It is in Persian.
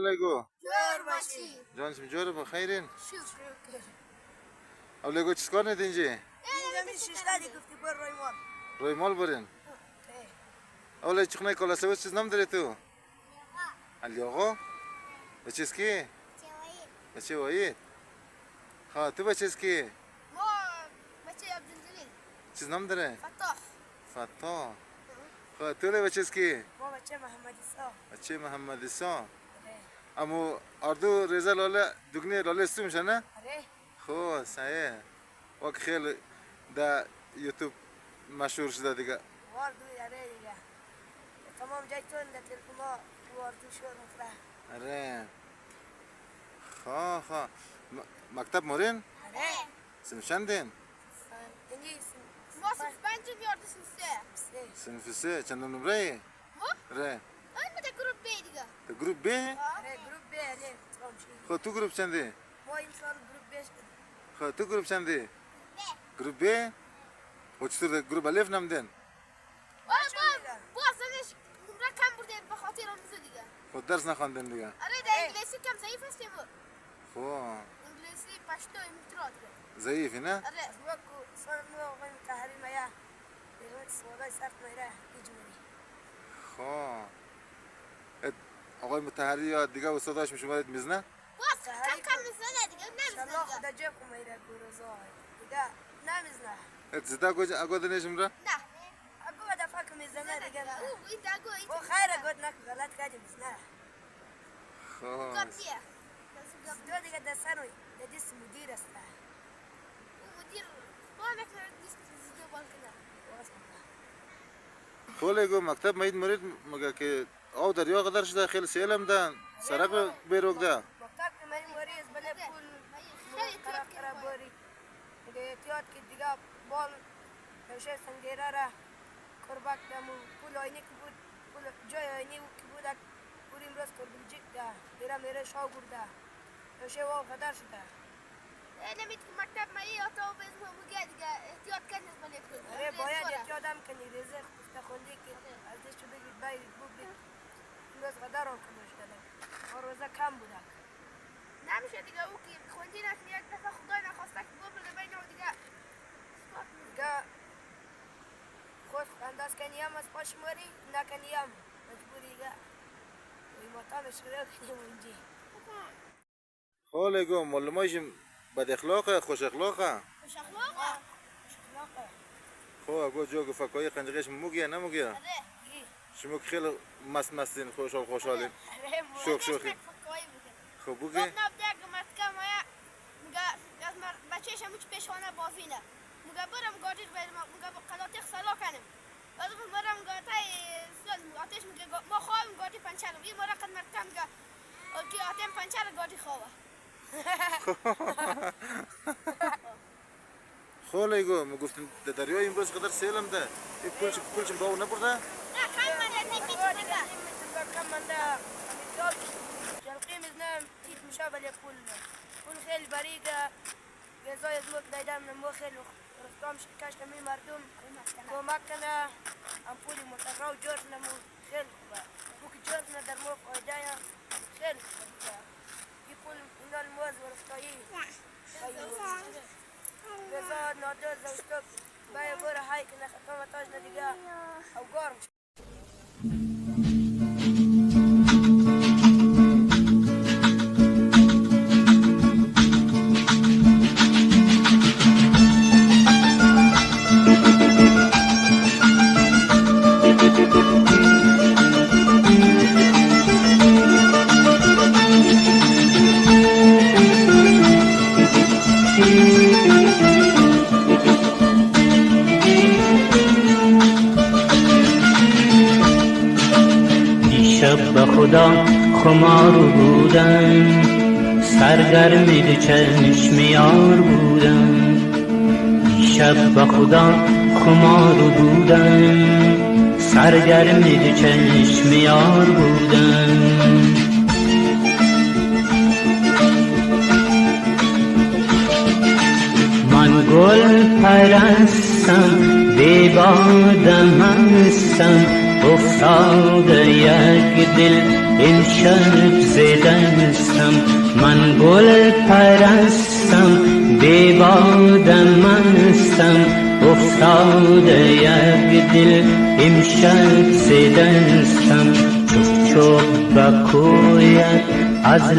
لگو جور باشی جانشم جور بخیرین شکر او لگو چیز کار نیت اینجا اینجا می ششتا دی گفتی بر روی مال روی مال برین او لگو چخنای کلا سویت چیز نام داری تو علی آقا به چیز کی بچه وایید خواه تو به چیز کی ما بچه عبدالجلیل چیز نام داره فتاح فتاح خواه تو لگو به چیز کی ما بچه محمد ایسا بچه محمد ایسا امو اردو رضا لاله دوگنی لاله استو میشه نه اره خو صحیح وقت خیلی در یوتیوب مشهور شده دیگه واردو اره دیگه تمام جای تون در تلفونا واردو شور مفره اره خواه مکتب مورین اره سنف چندین اینجی ما صرف پنجم یارد سنسه سنف سه چندم نمره ای ما؟ ره این بده گروپ بی دیگه تو گروپ بی اره گروپ بی اره خو تو گروپ چندی ما این سال گروپ بیش کردیم خو تو گروپ چندی گروپ بی و چطور گروپ الف نمدین با اصلش نمره کم بوده به خاطر آموزه دیگه خود درس نخواندین دیگه اره در انگلیسی کم ضعیف هستیم خو انگلیسی پشتو امتراد ضعیفی نه اره وقو سال نو آقای متحریم ایا دیگه سوالای سرط میره ایجوری خو آقای متحری یا دیگه استاداش میشه باید میزنه باز کم میزنه دیگه نمیزنه الله خدا جب میره گروزای دیگه نمیزنه ات زدا گوج اگود نشم را نه اگو بدا فکر میزنه دیگه او این داگو این خیر اگود نکو غلط کردیم نه خو گفتیه دو دیگه دستانو دیس مدیر است او مدیر با نکنه دیس زیدو بالکنه خو لگو مکتب مید مرید مگه که او دریا قدر شده خیلی سیلم ده سرک بیروگ ده مکتب که من مریض بله پول کرا باری دیگه احتیاط که دیگه بال نوشه سنگیره را کربک دمو پول آینی که بود پول جای آینی که بود پول امروز کربلجیک ده دیره میره شاو برده نوشه واو قدر شده نمید که مکتب مایی آتا و بزمه بگه دیگه احتیاط کنید بله پول اره باید احتیاط هم کنی رزق گفته خوندی که از دشتو بگید باید بگید امروز قدر آن کنوش دادم و روزه کم بوده نمیشه دیگه او که خوندی نکنی یک دفعه خدای نخواسته که ببرده بین او دیگه دیگه خود انداز کنی هم از پاش موری نکنی هم مجبوری دیگه وی مطابش رو کنیم اونجی خو لگو معلومایشم بد اخلاقه خوش اخلاقه خوش اخلاقه خوش اخلاقه خو اگو جو فکای قنجقش موگیه نموگیه اره شما که خیلی مست مستین خوشحالین شوخ شوخی خب بگی نبده اگه مرتکه مایا میگه بچهش همون پیشوانه بافینه میگه برم گاردیر برم میگه قلاتیخ سلا کنم بعد برم میگه تای سوال میگه آتش میگه ما خواهیم گاردی پنچر این مرا قد مرتکه میگه که آتیم پنچر گاردی خواه خو لگو میگفتن در دریای امروز قدر سیلم ده این پولچم باو نبرده نه کم من نمیتونه دیگه کم من ده جلقیم ازنم تیت مشابه پول خیلی بریده غذای از ملک دایدم نمو خیلی رفتم شکاش نمی مردم کمک کنه ام پولی متقرا و جرد نمو خیلی خوبه بوک جرد نه در ملک آیده خیلی خوبه این پول اینال موز و رفتایی غذا نادر زوستب باید بره های کنه ختم تاج ندیگه او گارم خدا خمار بودم سرگرم دو چشم یار بودم شب به خدا خمار بودم سرگرم دو چشم یار بودم من گل پرستم بی بادم هستم افتاده یک دل این شب زدن من گل پرستم بی بادم منستم افتاده یک دل امشب ز دستم چوب چوب بکوید از